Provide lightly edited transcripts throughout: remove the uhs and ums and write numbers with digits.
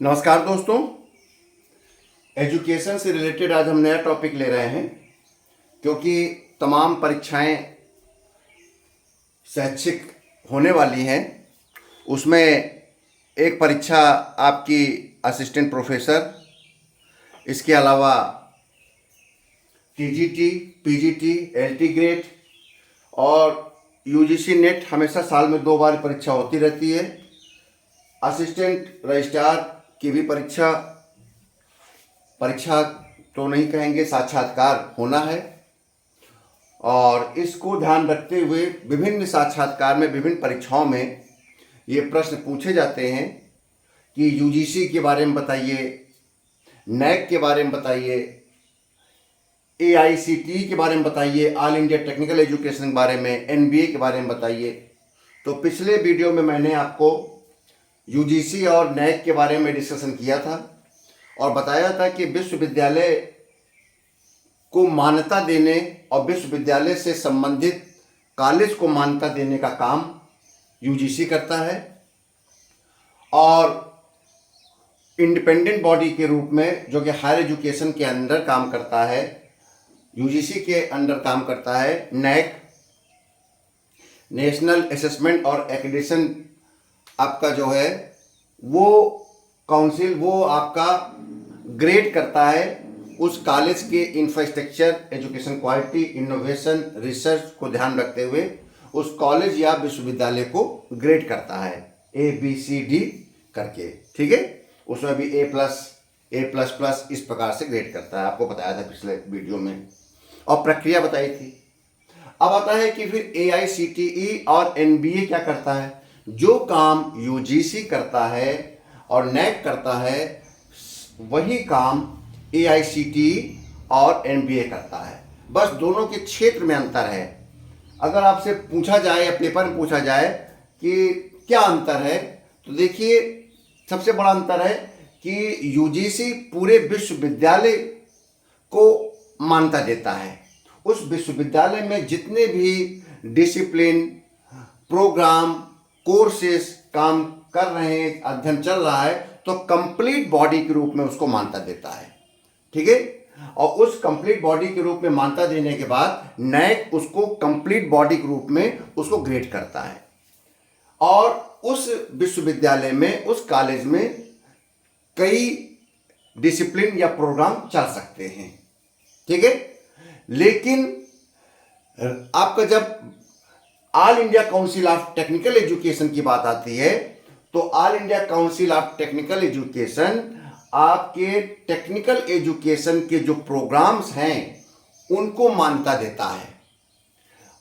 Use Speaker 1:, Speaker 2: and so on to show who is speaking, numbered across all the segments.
Speaker 1: नमस्कार दोस्तों। एजुकेशन से रिलेटेड आज हम नया टॉपिक ले रहे हैं, क्योंकि तमाम परीक्षाएं शैक्षिक होने वाली हैं। उसमें एक परीक्षा आपकी असिस्टेंट प्रोफेसर, इसके अलावा टीजीटी, पीजीटी, एलटी ग्रेड और यूजीसी नेट हमेशा साल में 2 बार परीक्षा होती रहती है। असिस्टेंट रजिस्ट्रार की भी परीक्षा तो नहीं कहेंगे, साक्षात्कार होना है। और इसको ध्यान रखते हुए विभिन्न साक्षात्कार में, विभिन्न परीक्षाओं में ये प्रश्न पूछे जाते हैं कि यूजीसी के बारे में बताइए, नैक के बारे में बताइए, एआईसीटी के बारे में बताइए, ऑल इंडिया टेक्निकल एजुकेशन के बारे में, एनबीए के बारे में बताइए। तो पिछले वीडियो में मैंने आपको यूजीसी और नैक के बारे में डिस्कशन किया था और बताया था कि विश्वविद्यालय को मान्यता देने और विश्वविद्यालय से संबंधित कॉलेज को मान्यता देने का काम यूजीसी करता है, और इंडिपेंडेंट बॉडी के रूप में जो कि हायर एजुकेशन के अंदर काम करता है, यूजीसी के अंडर काम करता है नैक, नेशनल असेसमेंट और एक्रेडिटेशन आपका जो है वो काउंसिल, वो आपका ग्रेड करता है उस कॉलेज के infrastructure, education quality, innovation, research को ध्यान रखते हुए उस कॉलेज या विश्वविद्यालय को ग्रेड करता है ABCD करके। ठीक है, उसमें भी A+, इस प्रकार से ग्रेड करता है। आपको बताया था पिछले वीडियो में और प्रक्रिया बताई थी। अब आता है कि फिर AICTE और NBA क्या करता है। जो काम यूजीसी करता है और नैक करता है, वही काम AICTE और NBA करता है। बस दोनों के क्षेत्र में अंतर है। अगर आपसे पूछा जाए या पेपर में पूछा जाए कि क्या अंतर है, तो देखिए सबसे बड़ा अंतर है कि यूजीसी पूरे विश्वविद्यालय को मान्यता देता है। उस विश्वविद्यालय में जितने भी डिसिप्लिन, प्रोग्राम, कोर्सेस काम कर रहे हैं, अध्ययन चल रहा है, तो कंप्लीट बॉडी के रूप में उसको मान्यता देता है। ठीक है, और उस कंप्लीट बॉडी के रूप में मान्यता देने के बाद नैक उसको कंप्लीट बॉडी के रूप में उसको ग्रेड करता है, और उस विश्वविद्यालय में, उस कॉलेज में कई डिसिप्लिन या प्रोग्राम चल सकते हैं। ठीक है, लेकिन आपका जब all India council of technical education की बात आती है, तो all India council of technical education आपके टेक्निकल एजुकेशन के जो प्रोग्राम्स हैं उनको मान्यता देता है।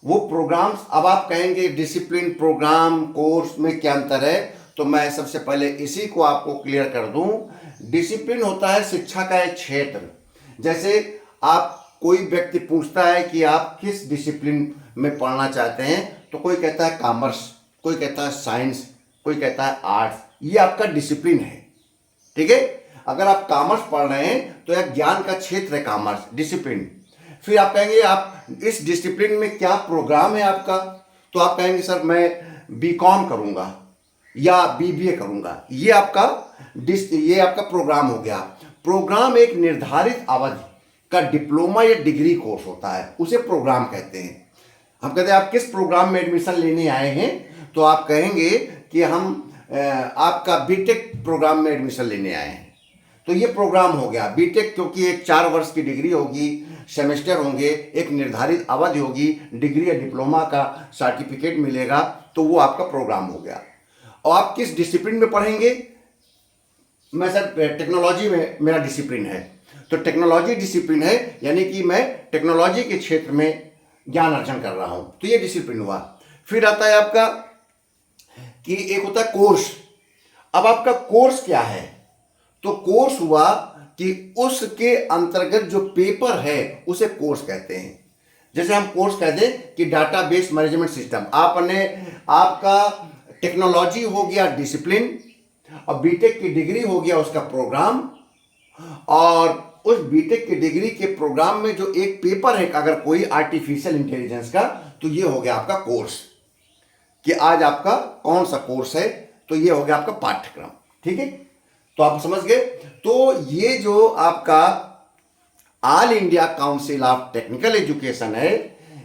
Speaker 1: वो प्रोग्राम्स, अब आप कहेंगे डिसिप्लिन, प्रोग्राम, कोर्स में क्या अंतर है, तो मैं सबसे पहले इसी को आपको क्लियर कर दूं। डिसिप्लिन होता है शिक्षा का एक क्षेत्र। जैसे आप, कोई व्यक्ति पूछता है कि आप किस डिसिप्लिन में पढ़ना चाहते हैं, तो कोई कहता है कॉमर्स, कोई कहता है साइंस, कोई कहता है आर्ट्स। ये आपका डिसिप्लिन है। ठीक है, अगर आप कॉमर्स पढ़ रहे हैं तो एक ज्ञान का क्षेत्र है कॉमर्स, डिसिप्लिन। फिर आप कहेंगे आप इस डिसिप्लिन में क्या प्रोग्राम है आपका, तो आप कहेंगे सर मैं बीकॉम करूंगा या बीबीए करूंगा। ये आपका प्रोग्राम हो गया। प्रोग्राम एक निर्धारित अवधि का डिप्लोमा या डिग्री कोर्स होता है, उसे प्रोग्राम कहते हैं। हम कहते हैं आप किस प्रोग्राम में एडमिशन लेने आए हैं, तो आप कहेंगे कि हम आपका बीटेक प्रोग्राम में एडमिशन लेने आए हैं। तो ये प्रोग्राम हो गया बीटेक, क्योंकि एक 4 वर्ष की डिग्री होगी, सेमेस्टर होंगे, एक निर्धारित अवधि होगी, डिग्री या डिप्लोमा का सर्टिफिकेट मिलेगा, तो वो आपका प्रोग्राम हो गया। और आप किस डिसिप्लिन में पढ़ेंगे, मैं सर टेक्नोलॉजी में मेरा डिसिप्लिन है, तो टेक्नोलॉजी डिसिप्लिन है, यानी कि मैं टेक्नोलॉजी के क्षेत्र में ज्ञान अर्जन कर रहा हूं, तो ये डिसिप्लिन हुआ। फिर आता है आपका कि एक होता है कोर्स। अब आपका कोर्स क्या है, तो कोर्स हुआ कि उसके अंतर्गत जो पेपर है उसे कोर्स कहते हैं। जैसे हम कोर्स कह दें कि डाटाबेस मैनेजमेंट सिस्टम, आपका टेक्नोलॉजी हो गया डिसिप्लिन, और बीटेक की डिग्री हो गया उसका प्रोग्राम, और उस बीटेक की डिग्री के प्रोग्राम में जो एक पेपर है अगर कोई आर्टिफिशियल इंटेलिजेंस का, तो ये हो गया आपका कोर्स, कि आज आपका कौन सा कोर्स है, तो ये हो गया आपका पाठ्यक्रम। ठीक है, तो आप समझ गए। तो ये जो आपका all India council of technical education है,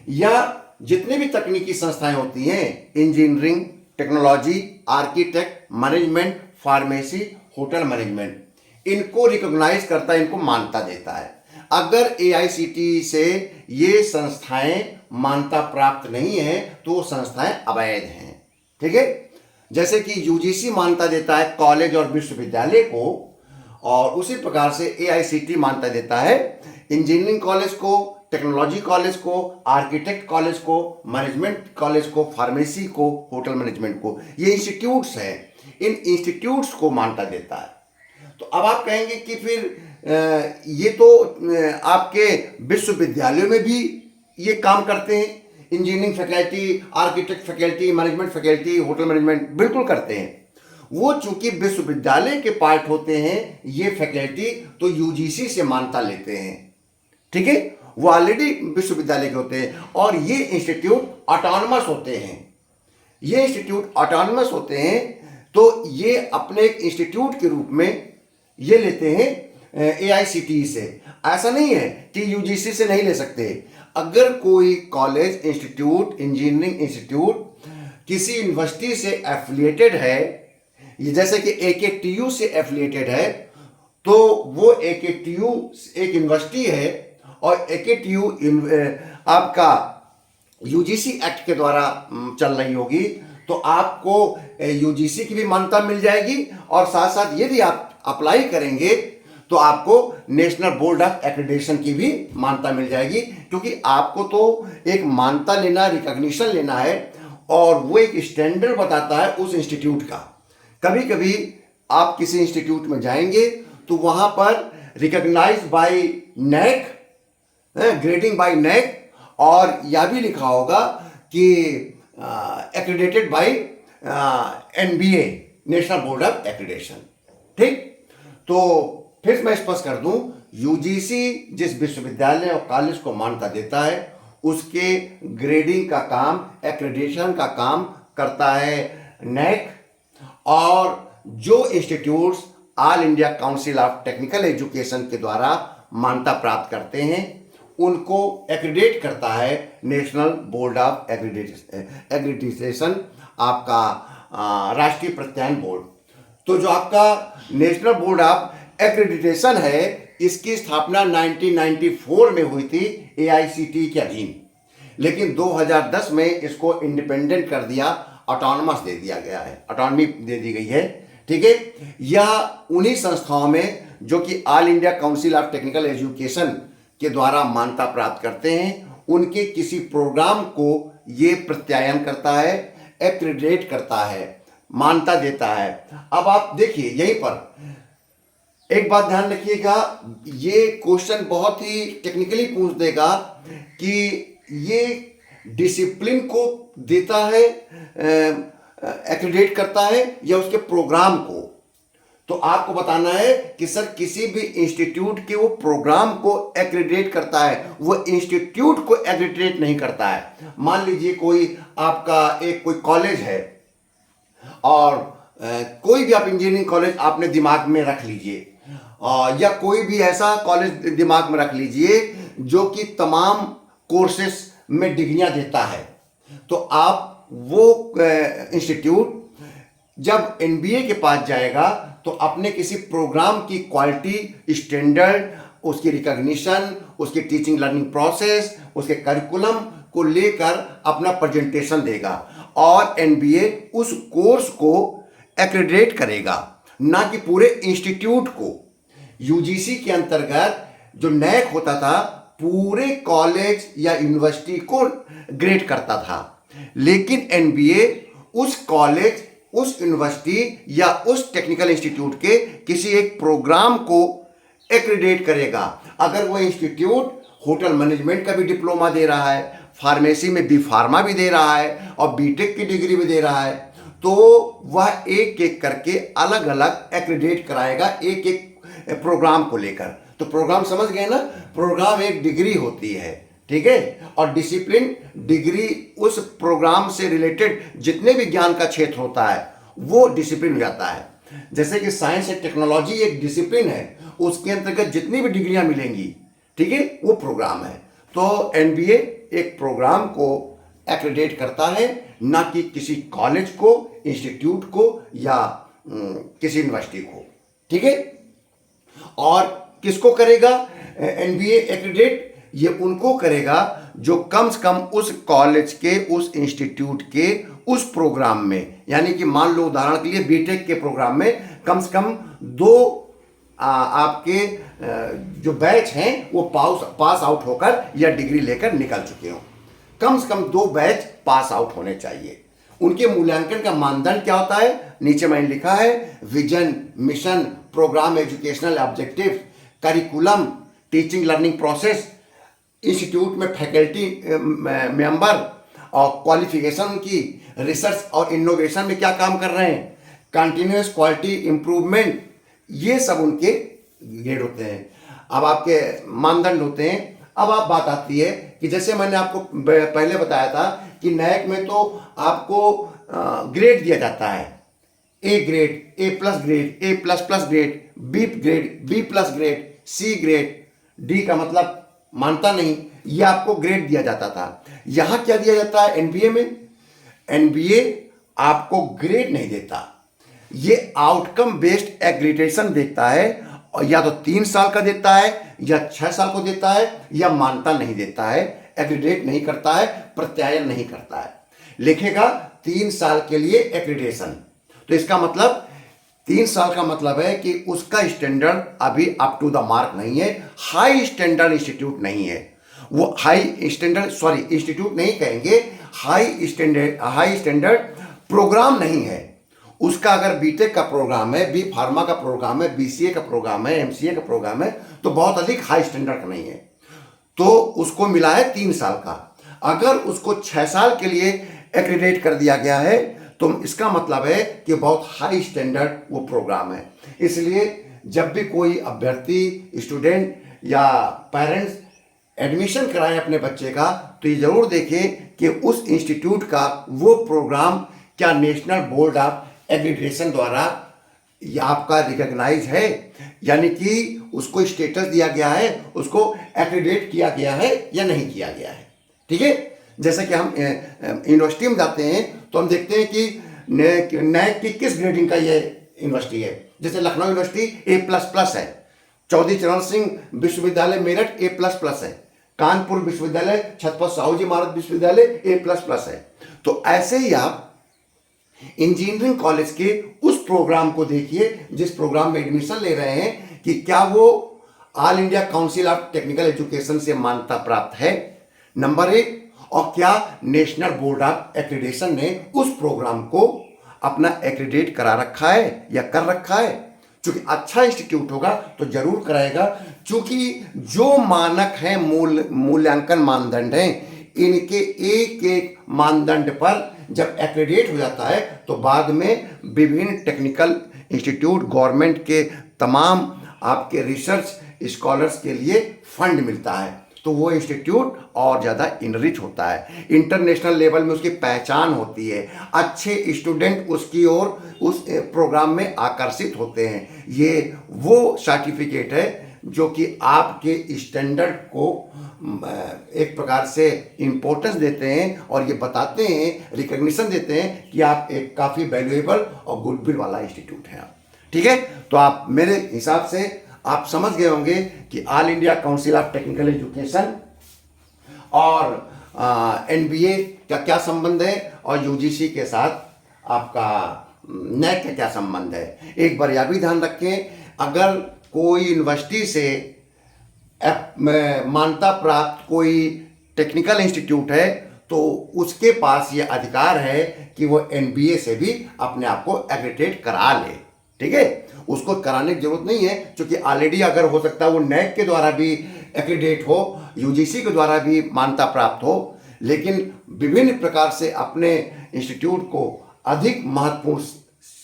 Speaker 1: या जितने भी तकनीकी संस्थाएं होती हैं, engineering, technology, architect, management, pharmacy, hotel management, इनको रिकॉग्नाइज करता है, इनको मान्यता देता है। अगर एआईसीटीई से ये संस्थाएं मान्यता प्राप्त नहीं है तो वो संस्थाएं अवैध हैं। ठीक है, जैसे कि यूजीसी मान्यता देता है कॉलेज और विश्वविद्यालय को, और उसी प्रकार से एआईसीटीई मान्यता देता है इंजीनियरिंग कॉलेज को, टेक्नोलॉजी कॉलेज को, आर्किटेक्ट कॉलेज को, मैनेजमेंट कॉलेज को, फार्मेसी को, होटल मैनेजमेंट को। ये इंस्टीट्यूट्स हैं, इन इंस्टीट्यूट्स को मान्यता देता है। तो अब आप कहेंगे कि फिर ये तो आपके विश्वविद्यालयों में भी ये काम करते हैं, engineering faculty, architect faculty, management faculty, hotel management, बिल्कुल करते हैं। वो चूंकि विश्वविद्यालय के पार्ट होते हैं ये फैकल्टी, तो यूजीसी से मान्यता लेते हैं। ठीक है, वो ऑलरेडी विश्वविद्यालय के होते हैं, और ये इंस्टीट्यूट ऑटोनमस होते हैं। ये इंस्टीट्यूट ऑटोनमस होते हैं, तो ये अपने एक इंस्टीट्यूट के रूप में ये लेते हैं एआईसीटीई से। ऐसा नहीं है कि यूजीसी से नहीं ले सकते। अगर कोई कॉलेज, इंस्टीट्यूट, इंजीनियरिंग इंस्टीट्यूट किसी यूनिवर्सिटी से एफिलिएटेड है, ये जैसे कि एकेटीयू से एफिलिएटेड है, तो वो एकेटीयू एक यूनिवर्सिटी है, और एकेटीयू आपका यूजीसी एक्ट के द्वारा चल रही होगी, तो आपको यूजीसी की भी मान्यता मिल जाएगी, और साथ साथ यदि आप अप्लाई करेंगे तो आपको नेशनल बोर्ड ऑफ एक्रेडिटेशन की भी मान्यता मिल जाएगी, क्योंकि आपको तो एक मान्यता लेना, रिकॉग्निशन लेना है, और वो एक स्टैंडर्ड बताता है उस इंस्टीट्यूट का। कभी कभी आप किसी इंस्टीट्यूट में जाएंगे तो वहां पर recognise by NAAC, grading by NAAC, और यह भी लिखा होगा कि accredited by NBA, National Board of Accreditation. ठीक, तो फिर मैं स्पष्ट कर दूं, यूजीसी जिस विश्वविद्यालय और कॉलेज को मान्यता देता है उसके ग्रेडिंग का काम, एक्रेडिटेशन का काम करता है नैक, और जो institutes all India council of technical education के द्वारा मान्यता प्राप्त करते हैं उनको एक्रेडिट करता है नेशनल बोर्ड ऑफ एक्रेडिटेशन, आपका राष्ट्रीय प्रत्यायन बोर्ड। तो जो आपका नेशनल बोर्ड ऑफ एक्रेडिटेशन है, इसकी स्थापना 1994 में हुई थी एआईसीटीई के अधीन, लेकिन 2010 में इसको इंडिपेंडेंट कर दिया, ऑटोनमस दे दिया गया है, ऑटोनॉमी दे दी गई है। ठीक है, यह उन्हीं संस्थाओं में जो कि all India council of technical education के द्वारा मान्यता प्राप्त करते हैं, उनके किसी प्रोग्राम को ये प्रत्यायन करता है, एक्रेडिट करता है, मान्यता देता है। अब आप देखिए, यहीं पर एक बात ध्यान रखिएगा, ये क्वेश्चन बहुत ही टेक्निकली पूछ देगा कि ये डिसिप्लिन को देता है, एक्रेडिट करता है, या उसके प्रोग्राम को। तो आपको बताना है कि सर किसी भी इंस्टीट्यूट के वो प्रोग्राम को एक्रेडिट करता है, वो इंस्टीट्यूट को एक्रेडिट नहीं करता है। मान लीजिए कोई आपका एक कोई कॉलेज है, और कोई भी आप इंजीनियरिंग कॉलेज आपने दिमाग में रख लीजिए, या कोई भी ऐसा कॉलेज दिमाग में रख लीजिए जो कि तमाम कोर्सेस में डिग्रियां देता है, तो आप वो इंस्टीट्यूट जब एनबीए के पास जाएगा तो अपने किसी प्रोग्राम की क्वालिटी, स्टैंडर्ड, उसकी रिकॉग्निशन, उसकी टीचिंग लर्निंग प्रोसेस, उसके करिकुलम को लेकर अपना प्रेजेंटेशन देगा, और एनबीए उस कोर्स को एक्रेडिट करेगा, ना कि पूरे इंस्टीट्यूट को। यूजीसी के अंतर्गत जो नैक होता था पूरे कॉलेज या यूनिवर्सिटी को ग्रेड करता था, लेकिन एनबीए उस कॉलेज, उस यूनिवर्सिटी या उस टेक्निकल इंस्टीट्यूट के किसी एक प्रोग्राम को एक्रेडिट करेगा। अगर वो इंस्टीट्यूट होटल मैनेजमेंट का भी डिप्लोमा दे रहा है, फार्मेसी में बी फार्मा भी दे रहा है, और बीटेक की डिग्री भी दे रहा है, तो वह एक एक करके अलग अलग एक्रेडिट कराएगा एक एक प्रोग्राम को लेकर। तो प्रोग्राम समझ गए ना, प्रोग्राम एक डिग्री होती है, ठीक है, और डिसिप्लिन डिग्री उस प्रोग्राम से रिलेटेड जितने भी ज्ञान का क्षेत्र होता है वो डिसिप्लिन हो जाता है। जैसे कि साइंस एंड टेक्नोलॉजी एक डिसिप्लिन है, उसके अंतर्गत जितनी भी डिग्रियां मिलेंगी, ठीक है, वो प्रोग्राम है। तो एनबीए एक प्रोग्राम को एक्रेडिट करता है, ना कि किसी कॉलेज को, इंस्टीट्यूट को या किसी यूनिवर्सिटी को, ठीक है। और किसको करेगा एनबीए एक्रेडिट? ये उनको करेगा जो कम से कम उस कॉलेज के, उस इंस्टीट्यूट के उस प्रोग्राम में, यानी कि मान लो उदाहरण के लिए बीटेक के प्रोग्राम में कम से कम 2 आपके जो बैच हैं वो पास आउट होकर या डिग्री लेकर निकल चुके हो। कम से कम 2 बैच पास आउट होने चाहिए। उनके मूल्यांकन का मानदंड क्या होता है? नीचे मैंने लिखा है, vision, mission, programme, educational objective, curriculum, teaching learning process, institute में फैकल्टी मेंबर और क्वालिफिकेशन की, रिसर्च और इनोवेशन में क्या काम कर रहे हैं, कंटिन्यूस क्वालिटी इंप्रूवमेंट, ये सब उनके ग्रेड होते हैं। अब आपके मानदंड होते हैं। अब आप बात आती है कि जैसे मैंने आपको पहले बताया था कि नैक में तो आपको ग्रेड दिया जाता है, A grade, A plus grade, A plus plus grade, B grade, B plus grade, C grade, D का मतलब मानता नहीं, ये आपको ग्रेड दिया जाता था। यहां क्या दिया जाता है एनबीए में? एनबीए आपको ग्रेड नहीं देता, ये आउटकम बेस्ड एक्रेडिटेशन देता है, और या तो 3 साल का देता है या 6 साल को देता है, या मानता नहीं देता है, एक्रेडिट नहीं करता है, प्रत्यायन नहीं करता है। लिखेगा 3 साल के लिए एक्रेडिटेशन। तो इसका मतलब 3 साल का मतलब है कि उसका स्टैंडर्ड अभी अप टू द मार्क नहीं है, हाई स्टैंडर्ड इंस्टीट्यूट नहीं है वो, हाई स्टैंडर्ड, सॉरी इंस्टीट्यूट नहीं कहेंगे, हाई स्टैंडर्ड प्रोग्राम नहीं है उसका। अगर बीटेक का प्रोग्राम है, बी फार्मा का प्रोग्राम है, बीसीए का प्रोग्राम है, एमसीए का प्रोग्राम है, तो बहुत अधिक हाई स्टैंडर्ड का नहीं है, तो उसको मिला है 3 साल का। अगर उसको 6 साल के लिए एक्रेडिट कर दिया गया है तो इसका मतलब है कि बहुत हाई स्टैंडर्ड वो प्रोग्राम है। इसलिए जब भी कोई अभ्यर्थी, स्टूडेंट या पेरेंट्स एडमिशन कराएं अपने बच्चे का, तो ये जरूर देखें कि उस इंस्टीट्यूट का वो प्रोग्राम क्या नेशनल बोर्ड ऑफ एक्रेडिटेशन द्वारा ये आपका रिकॉग्नाइज है, यानी कि उसको स्टेटस दिया गया है, उसको एक्रेडिट किया गया है या नहीं किया गया है, ठीक है। जैसे कि हम यूनिवर्सिटी में जाते हैं तो हम देखते हैं कि नैक की किस ग्रेडिंग का ये यूनिवर्सिटी है। जैसे लखनऊ यूनिवर्सिटी A++ है, चौधरी चरण सिंह विश्वविद्यालय मेरठ A++ है, कानपुर विश्वविद्यालय, छत्रपति साहू जी महाराज विश्वविद्यालय A++ है। तो ऐसे ही आप इंजीनियरिंग कॉलेज के उस प्रोग्राम को देखिए जिस प्रोग्राम में एडमिशन ले रहे हैं कि क्या वो all India council of technical education से मान्यता प्राप्त है, नंबर 1, और क्या नेशनल बोर्ड ऑफ एक्रेडिटेशन ने उस प्रोग्राम को अपना एक्रेडिट करा रखा है या कर रखा है। क्योंकि अच्छा इंस्टीट्यूट होगा तो जरूर कराएगा, क्योंकि जो मानक हैं, मूल्यांकन मानदंड हैं, इनके एक एक मानदंड पर जब एक्रेडिट हो जाता है तो बाद में विभिन्न टेक्निकल इंस्टीट्यूट, गवर्नमेंट के तमाम आपके रिसर्च स्कॉलर्स के लिए फंड मिलता है, तो वो इंस्टीट्यूट और ज़्यादा इनरिच होता है, इंटरनेशनल लेवल में उसकी पहचान होती है, अच्छे स्टूडेंट उसकी ओर उस प्रोग्राम में आकर्षित होते हैं। ये वो सर्टिफिकेट है जो कि आपके स्टैंडर्ड को एक प्रकार से इम्पोर्टेंस देते हैं और ये बताते हैं, रिकग्निशन देते हैं कि आप एक काफ़ी वैल्यूएबल और गुडविल वाला इंस्टीट्यूट हैं, ठीक है। तो आप मेरे हिसाब से आप समझ गए होंगे कि all India council of technical education और एनबीए का क्या संबंध है और यूजीसी के साथ आपका नैक का क्या संबंध है। एक बार यह भी ध्यान रखें, अगर कोई यूनिवर्सिटी से मान्यता प्राप्त कोई टेक्निकल इंस्टीट्यूट है तो उसके पास ये अधिकार है कि वो एनबीए से भी अपने आप को एक्रेडिटेट करा ले, ठीक है। उसको कराने की जरूरत नहीं है, क्योंकि ऑलरेडी अगर हो सकता है वो नैक के द्वारा भी एक्रेडिटेट हो, यूजीसी के द्वारा भी मान्यता प्राप्त हो, लेकिन विभिन्न प्रकार से अपने इंस्टीट्यूट को अधिक महत्वपूर्ण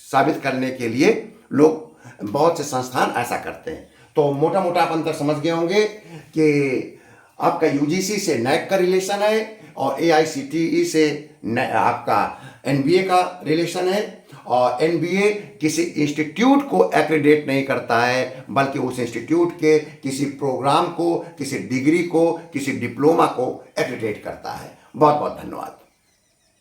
Speaker 1: साबित करने के लिए लोग, बहुत से संस्थान ऐसा करते हैं। तो मोटा मोटा आप अंतर समझ गए होंगे कि आपका यूजीसी से नैक का रिलेशन है और एआईसीटीई से आपका एनबीए का रिलेशन है। और एनबीए किसी इंस्टीट्यूट को एक्रेडिट नहीं करता है, बल्कि उस इंस्टीट्यूट के किसी प्रोग्राम को, किसी डिग्री को, किसी डिप्लोमा को एक्रेडिट करता है। बहुत बहुत धन्यवाद।